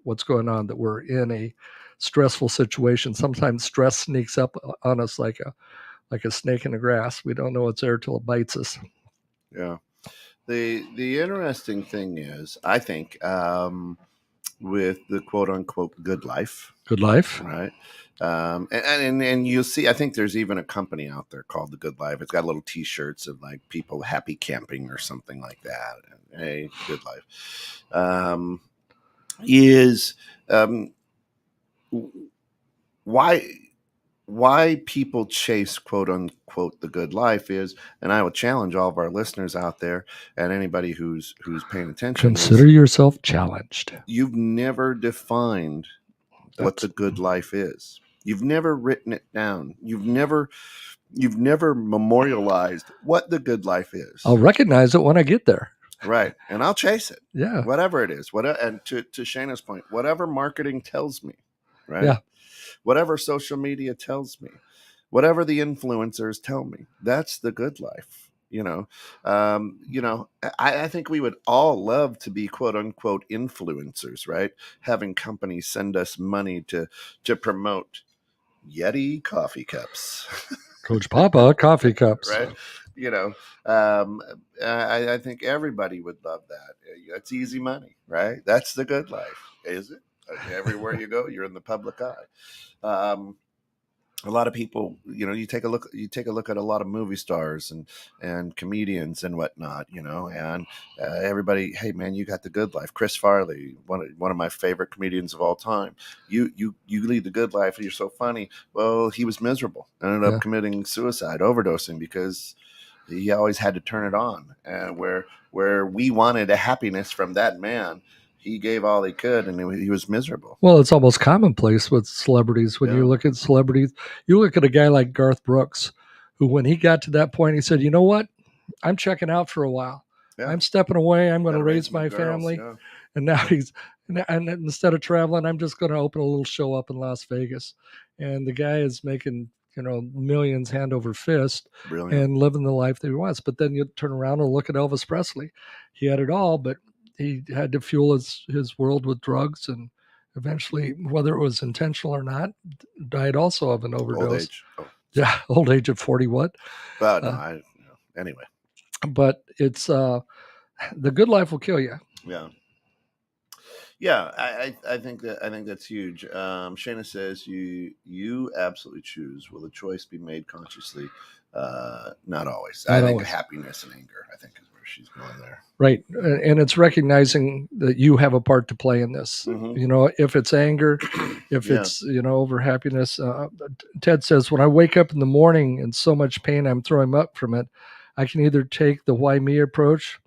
what's going on, that we're in a stressful situation. Sometimes stress sneaks up on us like a snake in the grass. We don't know it's there till it bites us.
Yeah. The interesting thing is, I think, with the quote unquote good life, right? And you'll see, I think there's even a company out there called The Good Life. It's got little T-shirts of like people happy camping or something like that. And, hey, good life. Why people chase quote unquote the good life is, and I will challenge all of our listeners out there and anybody who's paying attention.
Consider yourself challenged.
You've never defined what the good life is. You've never written it down. You've never memorialized what the good life is.
I'll recognize it when I get there.
Right. And I'll chase it.
Yeah.
Whatever it is. And to Shana's point, whatever marketing tells me, right?
Yeah.
Whatever social media tells me, whatever the influencers tell me, that's the good life. I think we would all love to be quote unquote influencers, right? Having companies send us money to promote Yeti coffee cups.
Coach Papa coffee cups.
Right. I think everybody would love that. That's easy money, right? That's the good life, is it? Everywhere you go, you're in the public eye. A lot of people, you take a look at a lot of movie stars and comedians and whatnot, and everybody, hey man, you got the good life. Chris Farley, one of my favorite comedians of all time. You lead the good life. You're so funny. Well, he was miserable. Ended up committing suicide, overdosing because he always had to turn it on. And where we wanted a happiness from that man, he gave all he could, and he was miserable.
Well, it's almost commonplace with celebrities. When you
Yeah.
look at celebrities, you look at a guy like Garth Brooks, who, when he got to that point, he said, "You know what? I'm checking out for a while.
Yeah.
I'm stepping away. I'm going to
Gotta
raise
my
my
girls,
family."
yeah.
And now and instead of traveling, I'm just going to open a little show up in Las Vegas. And the guy is making, millions hand over fist
Brilliant.
and living the life that he wants. But then you turn around and look at Elvis Presley. He had it all, but he had to fuel his world with drugs, and eventually, whether it was intentional or not, died also of an overdose.
Old age. Oh,
Yeah, old age of 40 what?
well, no, anyway.
But it's the good life will kill you.
Yeah. Yeah, I think that's huge. Shayna says you absolutely choose. Will the choice be made consciously? Not always.
Not
I think
always.
happiness and anger, I think, is where she's going there.
Right. And it's recognizing that you have a part to play in this.
Mhm.
If it's anger, if
Yeah.
it's, over happiness. Ted says, when I wake up in the morning in so much pain, I'm throwing up from it. I can either take the why me approach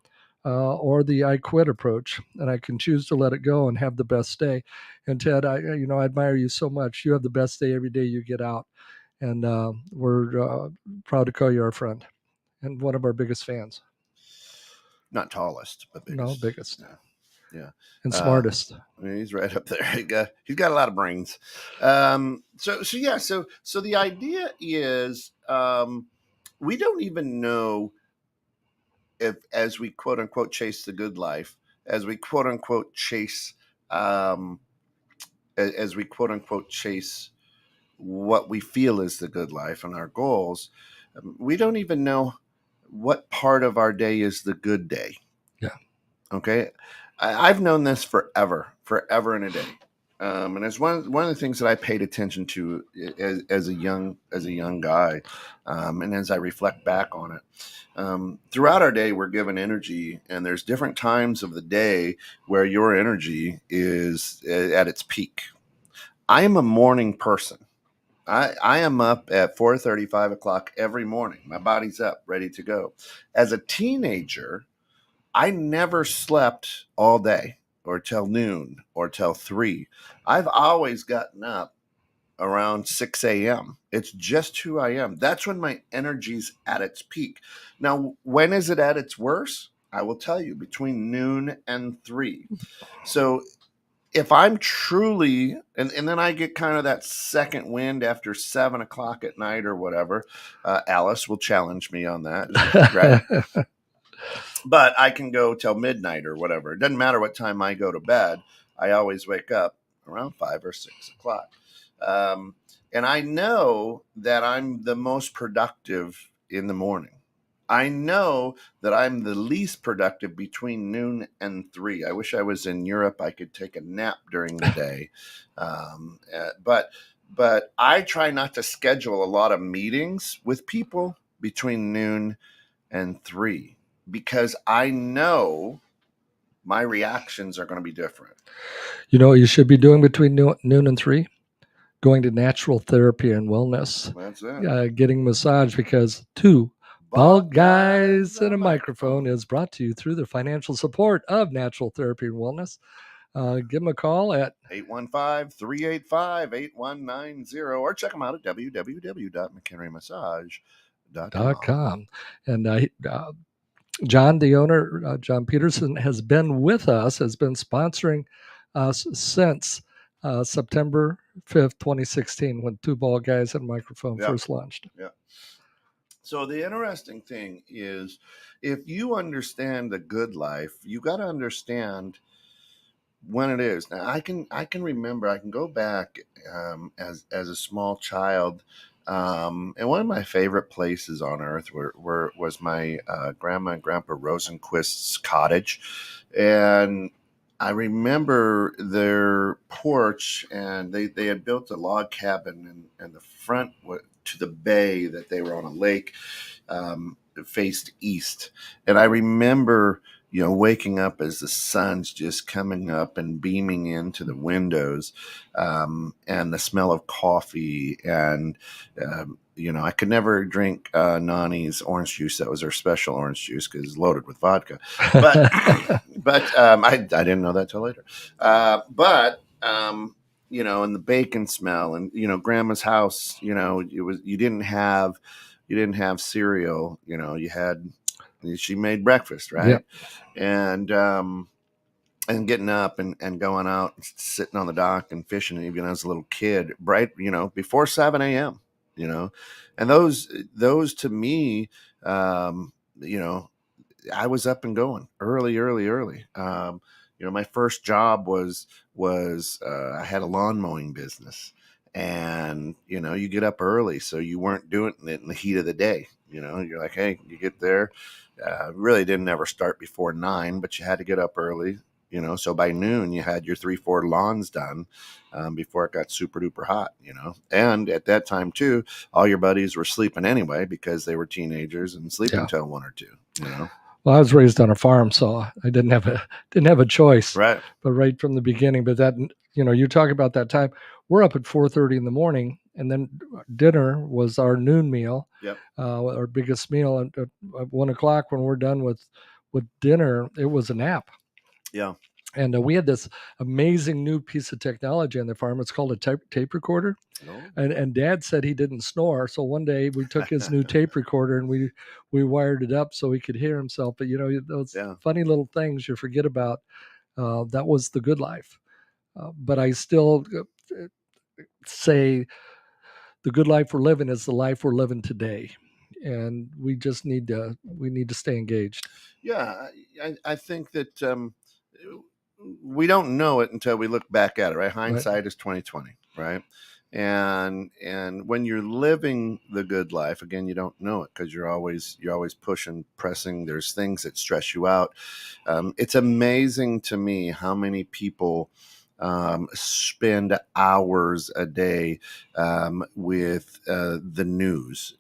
or the I quit approach, and I can choose to let it go and have the best day. And Ted, I admire you so much. You have the best day every day you get out. And we're proud to call you our friend and one of our biggest fans.
Not tallest, but biggest.
No, biggest.
Yeah.
And smartest.
I mean, he's right up there. He's got a lot of brains. So the idea is we don't even know if, as we quote unquote chase the good life, as we quote unquote chase what we feel is the good life and our goals, we don't even know what part of our day is the good day.
Yeah.
Okay. I've known this forever and a day. And it's one of the things that I paid attention to as a young guy. And as I reflect back on it, throughout our day, we're given energy, and there's different times of the day where your energy is at its peak. I am a morning person. I am up at 4:30, 5 o'clock every morning. My body's up, ready to go. As a teenager, I never slept all day or till noon or till 3. I've always gotten up around 6 a.m. It's just who I am. That's when my energy's at its peak. Now, when is it at its worst? I will tell you, between noon and 3. So if I'm truly, and then I get kind of that second wind after 7 o'clock at night or whatever, Alice will challenge me on that, right? But I can go till midnight or whatever. It doesn't matter what time I go to bed. I always wake up around 5 or 6 o'clock. And I know that I'm the most productive in the morning. I know that I'm the least productive between noon and 3. I wish I was in Europe. I could take a nap during the day. But I try not to schedule a lot of meetings with people between noon and 3 because I know my reactions are going to be different.
You know what you should be doing between noon and 3? Going to natural therapy and wellness.
That's it.
Getting massage, because two bald guys and a microphone is brought to you through the financial support of Natural Therapy and Wellness. Give them a call at
815-385-8190 or check them out at www.mchenrymassage.com.
And John, the owner, John Peterson, has been with us, has been sponsoring us since September 5th, 2016, when Two Bald Guys and a Microphone first launched.
Yeah. So the interesting thing is, if you understand the good life, you got to understand when it is. Now, I can remember, I can go back as a small child, and one of my favorite places on earth was my grandma and grandpa Rosenquist's cottage, and I remember their porch, and they had built a log cabin, and the front to the bay that they were on a lake, faced east. And I remember, waking up as the sun's just coming up and beaming into the windows, and the smell of coffee and I could never drink Nani's orange juice. That was their special orange juice because it's loaded with vodka. But I didn't know that till later. And the bacon smell, and Grandma's house. You didn't have cereal. She made breakfast, right?
Yep.
And getting up and going out, sitting on the dock and fishing, even as a little kid, bright, before 7 a.m., and those to me, I was up and going early. My first job was I had a lawn mowing business, and you get up early, so you weren't doing it in the heat of the day. You're like, hey, you get there. Really didn't ever start before 9, but you had to get up early. So by noon you had your 3-4 lawns done before it got super duper hot. And at that time too, all your buddies were sleeping anyway because they were teenagers and sleeping
Yeah.
till 1 or 2.
Well, I was raised on a farm, so I didn't have a choice.
Right.
But right from the beginning, but that you talk about that time. We're up at 4:30 in the morning, and then dinner was our noon meal.
Yep.
Our biggest meal at 1 o'clock. When we're done with dinner, it was a nap.
Yeah.
And we had this amazing new piece of technology on the farm. It's called a tape recorder.
Oh.
And Dad said he didn't snore. So one day we took his new tape recorder and we wired it up so he could hear himself. But those funny little things you forget about. That was the good life. But I still say the good life we're living is the life we're living today. And we just need to stay engaged.
Yeah, I think that we don't know it until we look back at it, right? Hindsight is 20/20, right? And when you're living the good life, again, you don't know it because you're always pushing, pressing. There's things that stress you out. It's amazing to me how many people spend hours a day with the news.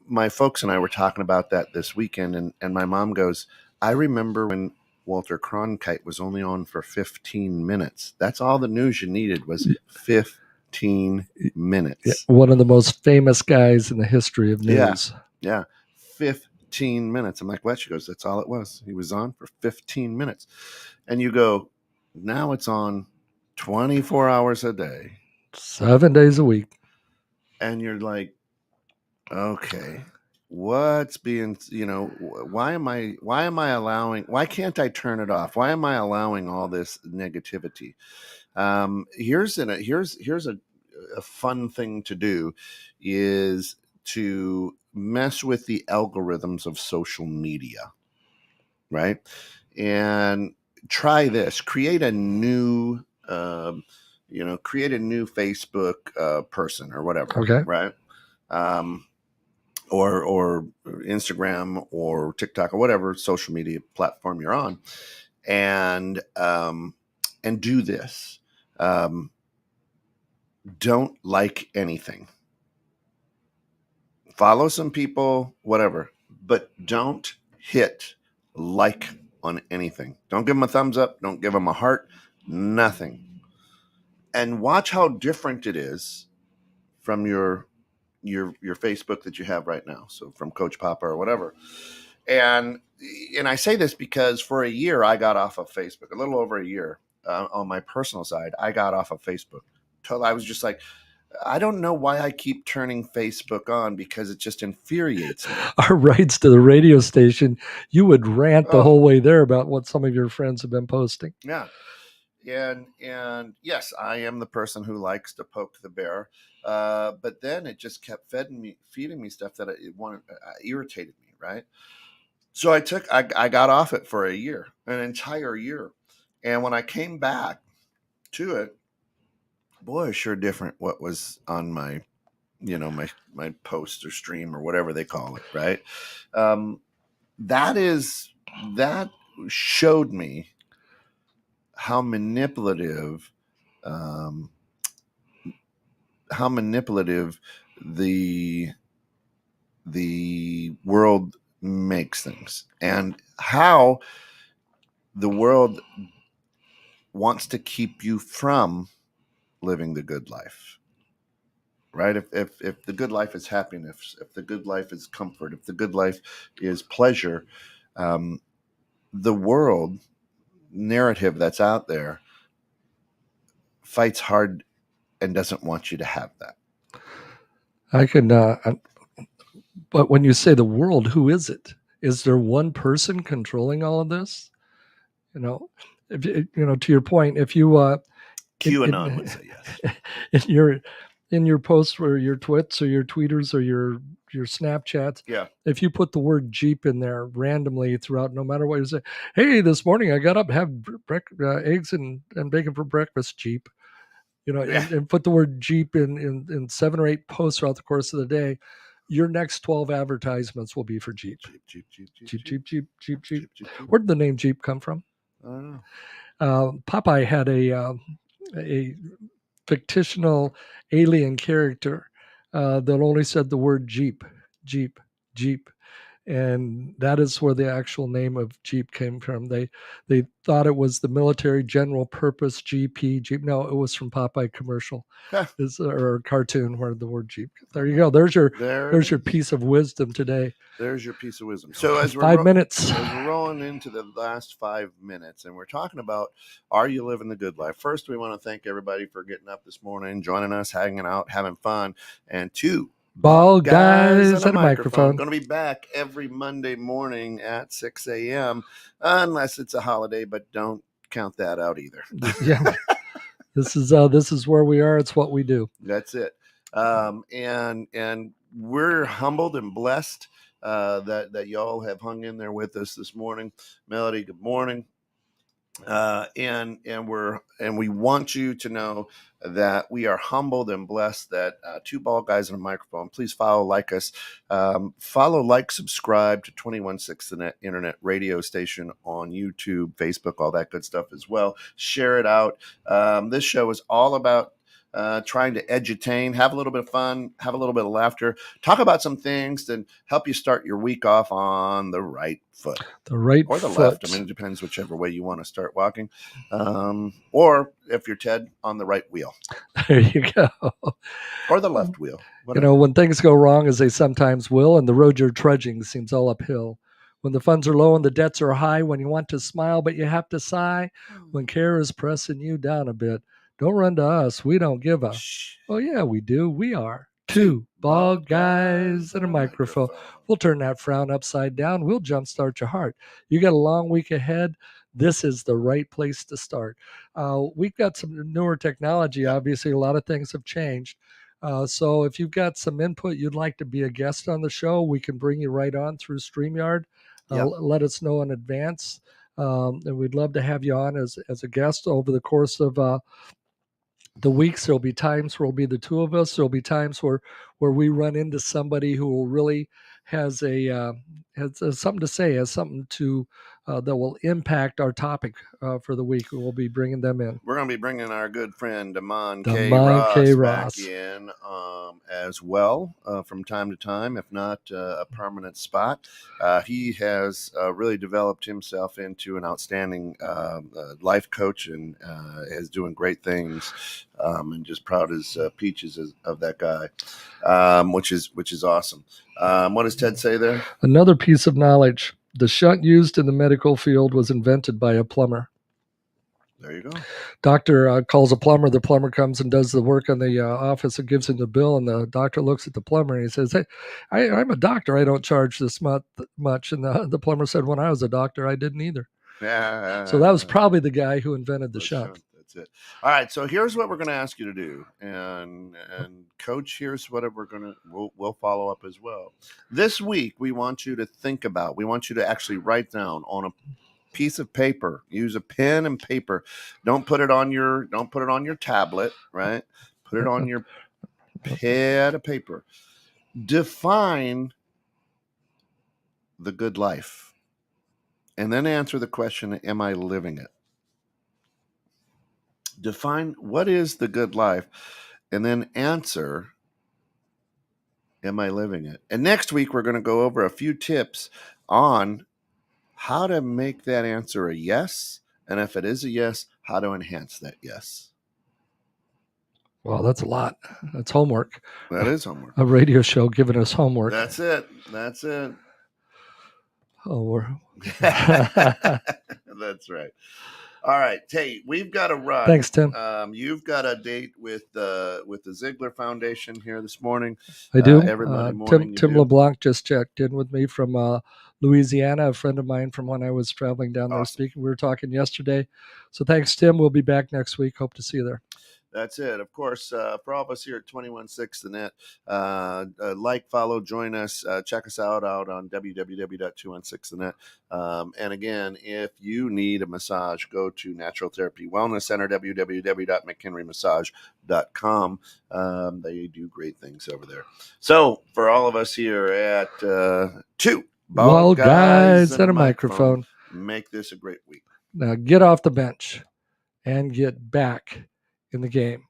My folks and I were talking about that this weekend, and my mom goes, I remember when Walter Cronkite was only on for 15 minutes. That's all the news you needed was 15 minutes.
Yeah, one of the most famous guys in the history of news.
Yeah. 15 minutes. I'm like, what? She goes, that's all it was. He was on for 15 minutes. And you go, now it's on 24 hours a day.
7 days a week.
And you're like, okay, what's being, why can't I turn it off? Why am I allowing all this negativity? Here's a fun thing to do is to mess with the algorithms of social media, right? And try this, create a new Facebook person or whatever.
Okay.
Right. Or Instagram or TikTok or whatever social media platform you're on, and do this. Don't like anything. Follow some people, whatever, but don't hit like on anything. Don't give them a thumbs up. Don't give them a heart. Nothing. And watch how different it is from your Facebook that you have right now. So from Coach Papa or whatever. And I say this because for a year I got off of Facebook, a little over a year on my personal side. I got off of Facebook. I was just like, I don't know why I keep turning Facebook on because it just infuriates me.
Our rights to the radio station, you would rant the whole way there about what some of your friends have been posting.
Yeah. And yes, I am the person who likes to poke the bear. But then it just kept feeding me stuff that irritated me. Right. So I got off it for a year, an entire year. And when I came back to it, boy, it's sure different what was on my, my post or stream or whatever they call it. Right. That showed me how manipulative the world makes things, and how the world wants to keep you from living the good life. right? If the good life is happiness, if the good life is comfort, if the good life is pleasure, the world narrative that's out there fights hard and doesn't want you to have that.
I can, but when you say the world, who is it? Is there one person controlling all of this? You know, if to your point, if you
QAnon would say yes.
in your posts or your twits or your tweeters or your Snapchats,
Yeah.
if you put the word Jeep in there randomly throughout, no matter what you say, hey, this morning I got up, have eggs and bacon for breakfast, Jeep.
Yeah.
And put the word Jeep in 7 or 8 posts throughout the course of the day. Your next 12 advertisements will be for Jeep.
Jeep.
Jeep. Where did the name Jeep come from?
I don't know.
Popeye had a fictional alien character that only said the word Jeep, Jeep, Jeep. And that is where the actual name of Jeep came from. They thought it was the military general purpose GP Jeep. No, it was from Popeye commercial, or cartoon where the word Jeep. There you go. There's your piece of wisdom today.
There's your piece of wisdom. So as we're
5 minutes,
as we're rolling into the last 5 minutes, and we're talking about, are you living the good life? First, we want to thank everybody for getting up this morning, joining us, hanging out, having fun, and 2
bald guys at a microphone.
Going to be back every Monday morning at 6 a.m. Unless it's a holiday, but don't count that out either.
Yeah, this is where we are. It's what we do.
That's it. And we're humbled and blessed that y'all have hung in there with us this morning. Melody, good morning. And we want you to know that we are humbled and blessed that 2 bald guys and a microphone. Please follow, like us, follow, like, subscribe to 216 Internet radio station on YouTube, Facebook, all that good stuff as well. Share it out. This show is all about trying to edutain, have a little bit of fun, have a little bit of laughter, talk about some things that help you start your week off on the right foot.
The right
or the
foot.
left. I mean, it depends whichever way you want to start walking. Or if you're Ted, on the right wheel.
There you go.
Or the left wheel. Whatever.
When things go wrong, as they sometimes will, and the road you're trudging seems all uphill. When the funds are low and the debts are high, when you want to smile but you have to sigh, when care is pressing you down a bit, don't run to us. We don't give up. Oh, yeah, we do. We are 2 bald guys and a microphone. We'll turn that frown upside down. We'll jumpstart your heart. You got a long week ahead. This is the right place to start. We've got some newer technology. Obviously, a lot of things have changed. So if you've got some input, you'd like to be a guest on the show, we can bring you right on through StreamYard. Let us know in advance. And we'd love to have you on as a guest over the course of the weeks. There'll be times where it'll be the 2 of us. There'll be times where we run into somebody who will really has something to say, has something to that will impact our topic for the week. We'll be bringing them in.
We're going to be bringing our good friend Damon
K.
Ross back in as well from time to time, if not a permanent spot. He has really developed himself into an outstanding life coach and is doing great things. And just proud as peaches of that guy, which is awesome. What does Ted say there?
Another piece of knowledge. The shunt used in the medical field was invented by a plumber.
There you go.
Doctor calls a plumber. The plumber comes and does the work in the office and gives him the bill. And the doctor looks at the plumber and he says, "Hey, I'm a doctor. I don't charge this much." And the plumber said, "When I was a doctor, I didn't either."
Yeah.
So that was probably the guy who invented the shunt.
That's it. All right. So here's what we're going to ask you to do, and Coach, here's what we'll follow up as well. This week, we want you to think about. We want you to actually write down on a piece of paper. Use a pen and paper. Don't put it on your tablet. Right. Put it on your pad of paper. Define the good life, and then answer the question: am I living it? Define what is the good life, and then answer, am I living it? And next week, we're going to go over a few tips on how to make that answer a yes. And if it is a yes, how to enhance that yes.
Well, that's a lot. That's homework.
That is homework.
A radio show giving us homework.
That's it. That's it.
Oh, we're
That's right. All right, Tate, we've got to run.
Thanks, Tim.
You've got a date with the Ziegler Foundation here this morning.
I do.
Every Monday morning.
Tim LeBlanc just checked in with me from Louisiana, a friend of mine from when I was traveling down there
Awesome.
speaking. We were talking yesterday. So thanks, Tim. We'll be back next week. Hope to see you there.
That's it. Of course, for all of us here at 216 The Net, like, follow, join us, check us out on www.216thenet. And again, if you need a massage, go to Natural Therapy Wellness Center, www.mchenrymassage.com. They do great things over there. So for all of us here at Two
Bald Guys and a microphone,
make this a great week.
Now get off the bench and get back in the game.